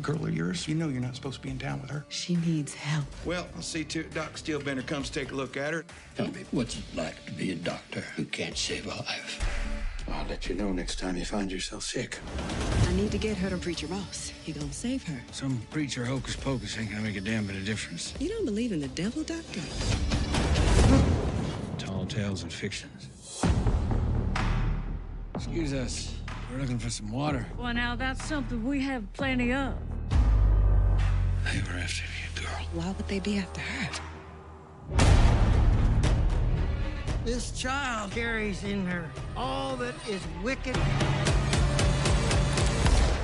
girl of yours? You know you're not supposed to be in town with her. She needs help. Well, I'll see to it Doc Steelbender comes take a look at her. Tell me, what's it like to be a doctor who can't save a life? I'll let you know next time you find yourself sick. I need to get her to Preacher Ross. He gonna save her. Some preacher hocus pocus ain't gonna make a damn bit of difference. You don't believe in the devil, Doctor? Tall tales and fictions. Excuse us. We're looking for some water. Well, now that's something we have plenty of. They were after you, girl. Why would they be after her? This child carries in her all that is wicked.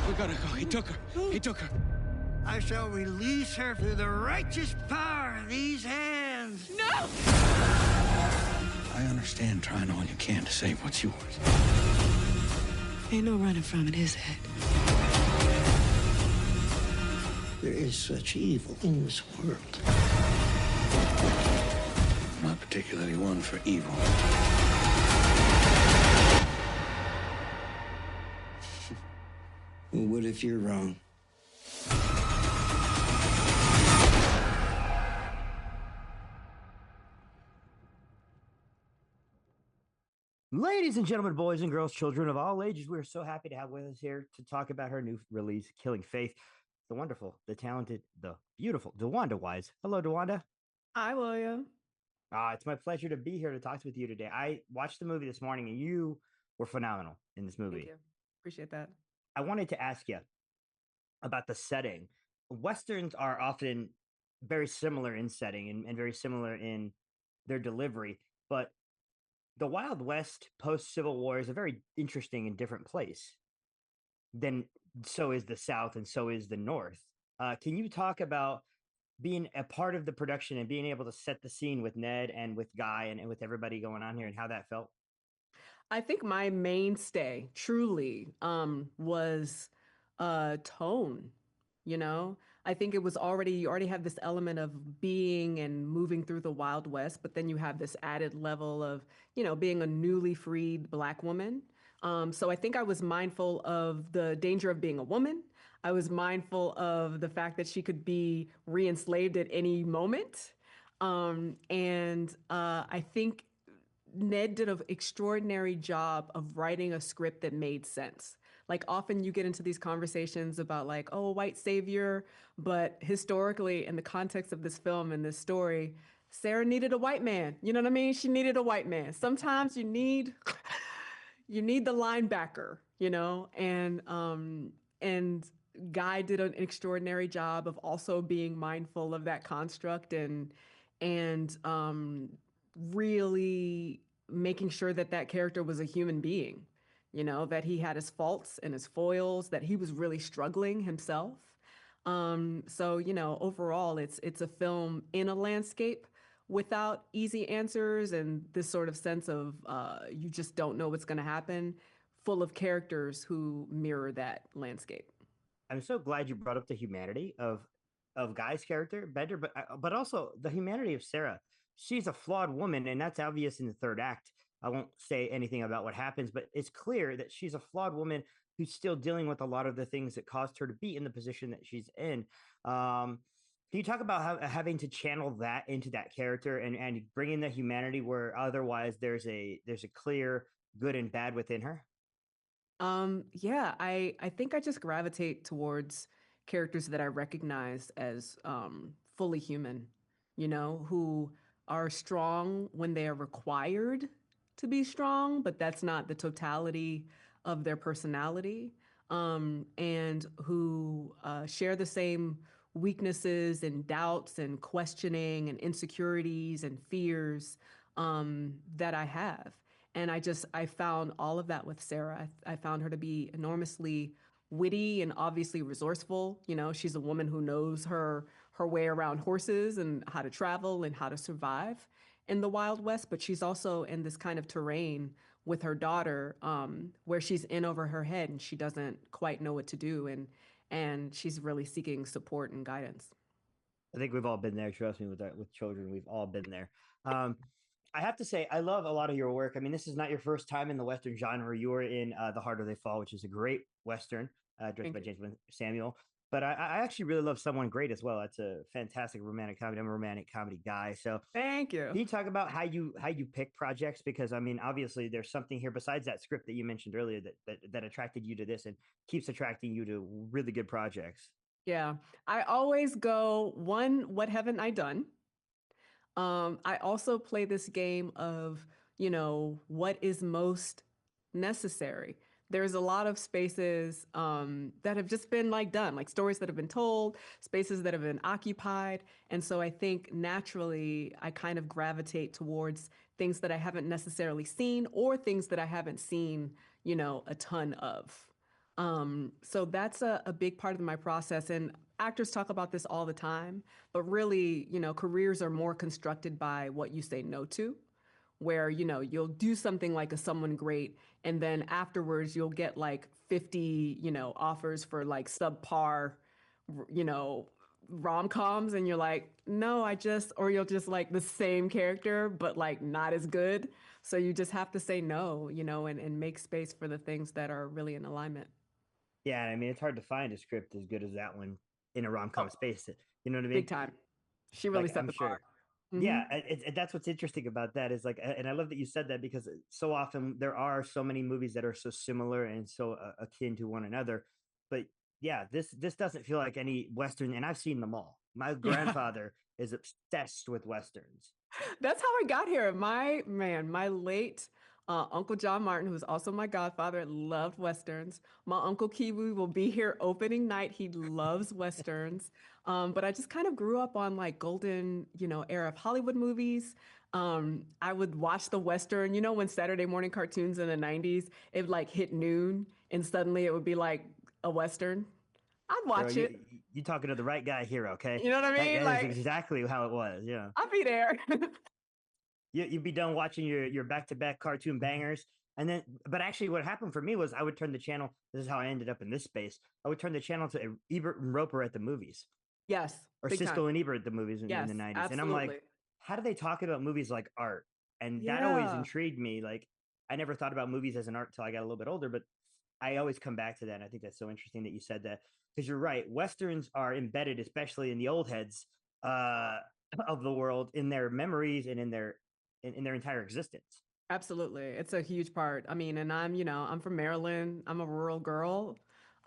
We gotta go. He took her. He took her. I shall release her through the righteous power of these hands. No! I understand trying all you can to save what's yours. Ain't no running from it, is it? There is such evil in this world. Not particularly one for evil. Well, what if you're wrong? Ladies and gentlemen, boys and girls, children of all ages, we're so happy to have with us here to talk about her new release, Killing Faith. The wonderful, the talented, the beautiful DeWanda Wise. Hello, DeWanda. Hi, William. It's my pleasure to be here to talk with you today. I watched the movie this morning and you were phenomenal in this movie. Thank you. Appreciate that. I wanted to ask you about the setting. Westerns are often very similar in setting and very similar in their delivery, but the Wild West post Civil War is a very interesting and different place than so is the South and so is the North. Can you talk about being a part of the production and being able to set the scene with Ned and with Guy and with everybody going on here and how that felt? I think my mainstay truly was tone, you know? I think it was you already have this element of being and moving through the Wild West, but then you have this added level of, being a newly freed Black woman. So I think I was mindful of the danger of being a woman. I was mindful of the fact that she could be re-enslaved at any moment. I think Ned did an extraordinary job of writing a script that made sense. Like often you get into these conversations about like, oh, white savior, but historically in the context of this film and this story, Sarah needed a white man. You know what I mean? She needed a white man. Sometimes you need the linebacker, and Guy did an extraordinary job of also being mindful of that construct and really making sure that character was a human being, that he had his faults and his foils, that he was really struggling himself. Overall, it's a film in a landscape without easy answers and this sort of sense of you just don't know what's going to happen, full of characters who mirror that landscape. I'm so glad you brought up the humanity of Guy's character, Bender, but also the humanity of Sarah. She's a flawed woman, and that's obvious in the third act. I won't say anything about what happens, but it's clear that she's a flawed woman who's still dealing with a lot of the things that caused her to be in the position that she's in. Can you talk about having to channel that into that character and bring in the humanity where otherwise there's a clear good and bad within her? Yeah, I think I just gravitate towards characters that I recognize as fully human, who are strong when they are required to be strong, but that's not the totality of their personality, and who share the same weaknesses and doubts and questioning and insecurities and fears that I have. And I found all of that with Sarah. I found her to be enormously witty and obviously resourceful. She's a woman who knows her way around horses and how to travel and how to survive in the Wild West. But she's also in this kind of terrain with her daughter where she's in over her head and she doesn't quite know what to do. And she's really seeking support and guidance. I think we've all been there. Trust me, with children, we've all been there. I have to say, I love a lot of your work. I mean, this is not your first time in the Western genre. You were in The Harder They Fall, which is a great Western, directed by James Samuel. But I actually really love Someone Great as well. That's a fantastic romantic comedy. I'm a romantic comedy guy. So Thank you. can you talk about how you pick projects? Because I mean, obviously, there's something here besides that script that you mentioned earlier that attracted you to this and keeps attracting you to really good projects. Yeah. I always go, one, what haven't I done? I also play this game of, what is most necessary. There's a lot of spaces that have just been like done, like stories that have been told, spaces that have been occupied. And so I think naturally I kind of gravitate towards things that I haven't necessarily seen or things that I haven't seen, a ton of. So that's a big part of my process. And actors talk about this all the time, but really, careers are more constructed by what you say no to, where, you'll do something like a Someone Great, and then afterwards you'll get like 50, offers for like subpar, you know, rom-coms, and you're like, no, or you'll just like the same character, but like not as good. So you just have to say no, and make space for the things that are really in alignment. Yeah, I mean, it's hard to find a script as good as that one in a rom Oh, com space. You know what I mean? big time. She really Like, set I'm the bar. sure. Hmm. Yeah, that's what's interesting about that is like, and I love that you said that because so often there are so many movies that are so similar and so akin to one another. But yeah, this doesn't feel like any Western, and I've seen them all. My Yeah. grandfather is obsessed with Westerns. That's how I got here. My man, my late Uncle John Martin, who's also my godfather, loved Westerns. My Uncle Kiwi will be here opening night. He loves Westerns. But I just kind of grew up on like golden, era of Hollywood movies. I would watch the Western, when Saturday morning cartoons in the 90s, it would like hit noon and suddenly it would be like a Western. I'd Girl, watch you it. you talking to the right guy here, okay? You know what I That mean? is Like, exactly how it was. Yeah. I'd be there. You'd be done watching your back-to-back cartoon bangers, and then but actually what happened for me was I would turn the channel. This is how I ended up in this space. I would turn the channel to Ebert and Roper at the movies, Yes, or big time. Cisco and Ebert at the movies in Yes, the 90s, and I'm like, absolutely. how do they talk about movies like art? And that always Yeah, intrigued me. Like, I never thought about movies as an art till I got a little bit older, but I always come back to that, and I think that's so interesting that you said that, because you're right. Westerns are embedded, especially in the old heads uh of the world, in their memories and in their entire existence. absolutely. It's a huge part. I mean, and I'm from Maryland. I'm a rural girl.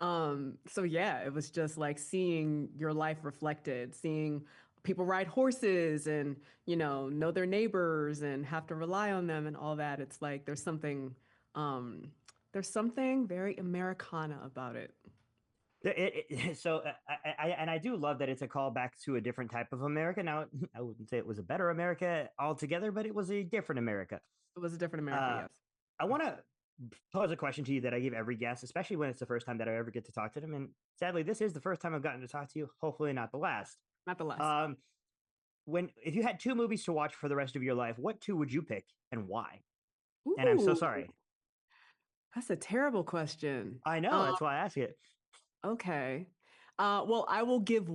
So yeah, it was just like seeing your life reflected, seeing people ride horses and, know their neighbors and have to rely on them and all that. It's like um there's something very Americana about it. So and I do love that it's a callback to a different type of America. Now, I wouldn't say it was a better America altogether, but it was a different America. It was a different America, Uh, yes. I want to pose a question to you that I give every guest, especially when it's the first time that I ever get to talk to them. And sadly, this is the first time I've gotten to talk to you. Hopefully, not the last. Not the less. Um, when if you had two movies to watch for the rest of your life, what two would you pick and why? And I'm so Ooh, sorry. that's a terrible question. I know that's why I ask it. Okay. Well, I will give the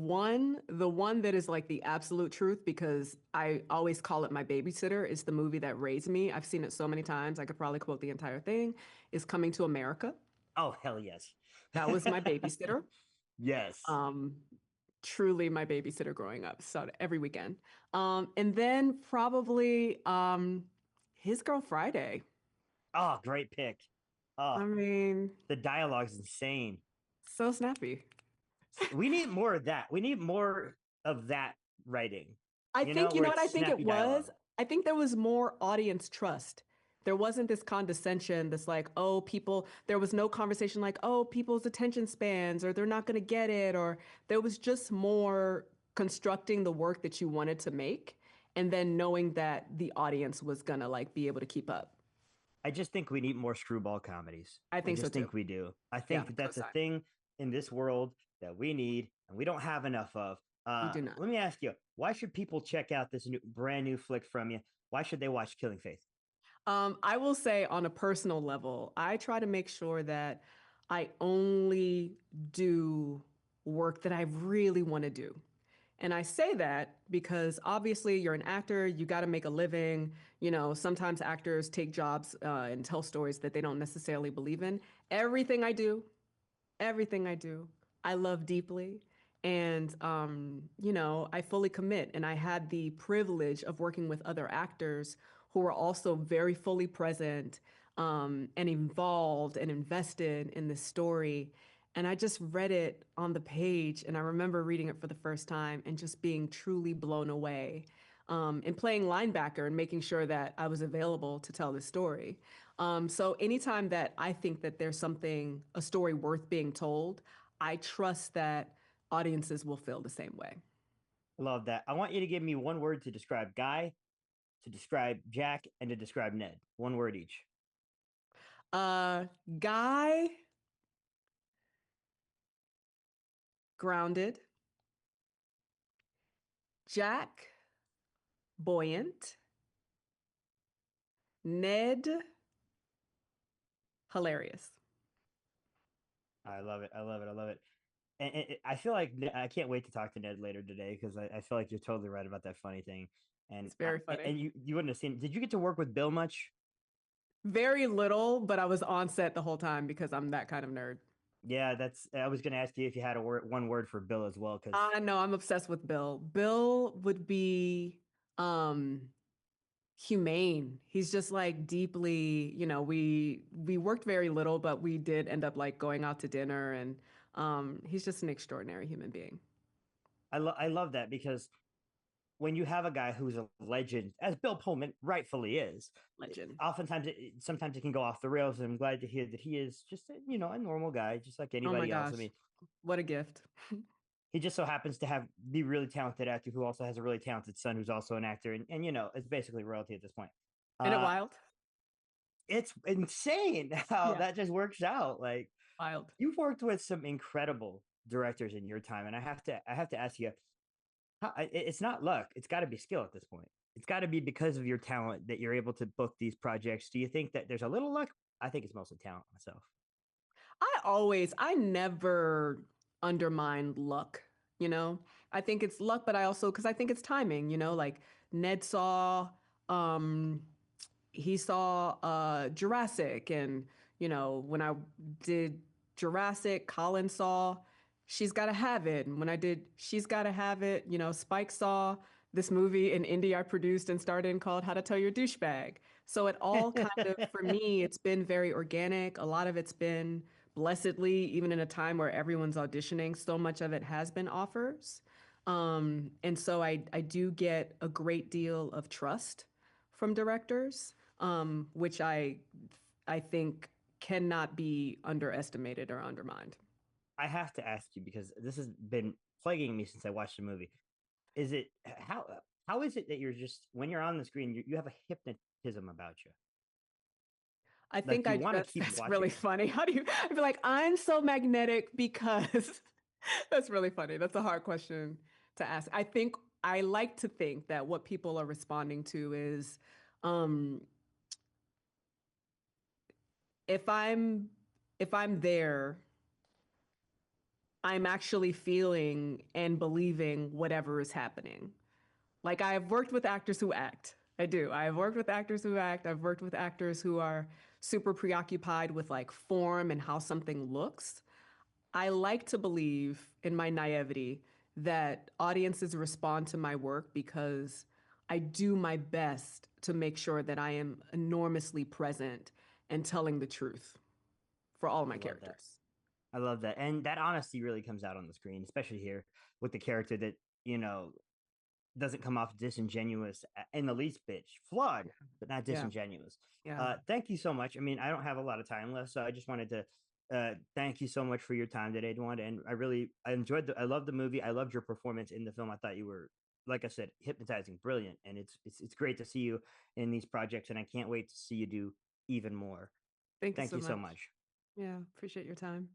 one that is like the absolute truth, because I always call it my babysitter. It's the movie that raised me. I've seen it so many times. I could probably quote the entire thing. Is Coming to America. Oh, hell yes. That was my babysitter. Yes. Um, Truly my babysitter growing up. So every weekend. And then probably His Girl Friday. Oh, great pick. Oh, I mean, the dialogue's insane. so snappy. We need more of that. We need more of that writing. I think, you where know what I it's think it snappy dialogue. was? I think there was more audience trust. There wasn't this condescension that's like, oh, people, there was no conversation like, oh, people's attention spans, or they're not going to get it, or there was just more constructing the work that you wanted to make, and then knowing that the audience was going to like be able to keep up. I just think we need more screwball comedies. I I think so just too. think we do. I Yeah, think that that's a cosign. thing in this world that we need and we don't have enough of. We do not. Let me ask you, why should people check out this brand new flick from you? Why should they watch Killing Faith? I will say on a personal level, I try to make sure that I only do work that I really want to do. And I say that because obviously you're an actor, you got to make a living. Sometimes actors take jobs and tell stories that they don't necessarily believe in. Everything I do, everything I do, I love deeply. And, you know, I fully commit. And I had the privilege of working with other actors who were also very fully present and involved and invested in this story. And I just read it on the page, and I remember reading it for the first time and just being truly blown away. And playing linebacker and making sure that I was available to tell the story. So anytime that I think that there's something, a story worth being told, I trust that audiences will feel the same way. Love that. I want you to give me one word to describe Guy, to describe Jack, and to describe Ned. One word each. Guy, grounded. Jack, buoyant. Ned, hilarious. I love it. I love it. I love it. And I feel like I can't wait to talk to Ned later today because I feel like you're totally right about that funny thing. And It's very funny. and you wouldn't have seen. Did you get to work with Bill much? Very little, but I was on set the whole time because I'm that kind of nerd. Yeah, that's. I was going to ask you if you had a word, one word for Bill as well, because I know I'm obsessed with Bill. Bill would be um humane. He's just like deeply, you know, we worked very little, but we did end up like going out to dinner, and he's just an extraordinary human being. I love that because when you have a guy who's a legend, as Bill Pullman rightfully is, Legend. oftentimes sometimes it can go off the rails. And I'm glad to hear that he is just a normal guy, just like Oh my anybody else. I gosh. mean, What a gift. he just so happens to be really talented actor who also has a really talented son who's also an actor, and it's basically royalty at this point. Isn't it Uh, wild? it's insane how Yeah, that just works out. Like wild. you've worked with some incredible directors in your time, and I have to ask you, it's not luck. It's got to be skill at this point. It's got to be because of your talent that you're able to book these projects. Do you think that there's a little luck? I think it's mostly talent myself. I never undermine luck, you know? I think it's luck, but I also, because I think it's timing, you know? Like Ned saw, um, he saw Jurassic, and, you know, when I did Jurassic, Colin saw She's Gotta Have It. And when I did She's Gotta Have It, you know, Spike saw this movie in indie I produced and starred in called How to Tell Your Douchebag. So it all kind of, for me, it's been very organic. A lot of it's been blessedly, even in a time where everyone's auditioning, so much of it has been offers. And so I do get a great deal of trust from directors, which I think cannot be underestimated or undermined. I have to ask you because this has been plaguing me since I watched the movie. Is it how is it that you're just when you're on the screen you have a hypnotism about you? I Like think you I want to dress keep that's watching. really funny. How do you I feel like I'm so magnetic because that's really funny. That's a hard question to ask. I think I like to think that what people are responding to is um if I'm if I'm there, I'm actually feeling and believing whatever is happening. Like I've worked with actors who act. I do. I've worked with actors who act. I've worked with actors who are super preoccupied with like form and how something looks. I like to believe in my naivety that audiences respond to my work because I do my best to make sure that I am enormously present and telling the truth for all of I my love that. characters. I love that. And that honesty really comes out on the screen, especially here with the character that, you know, doesn't come off disingenuous in the least bit. Flawed, but not Yeah. disingenuous. Yeah. Thank you so much. I mean, I don't have a lot of time left, so I just wanted to thank you so much for your time today, DeWanda. And I enjoyed I loved the movie. I loved your performance in the film. I thought you were, like I said, hypnotizing, brilliant. And it's great to see you in these projects, and I can't wait to see you do even more. Thank you Thank so you so much. much. Yeah. Appreciate your time.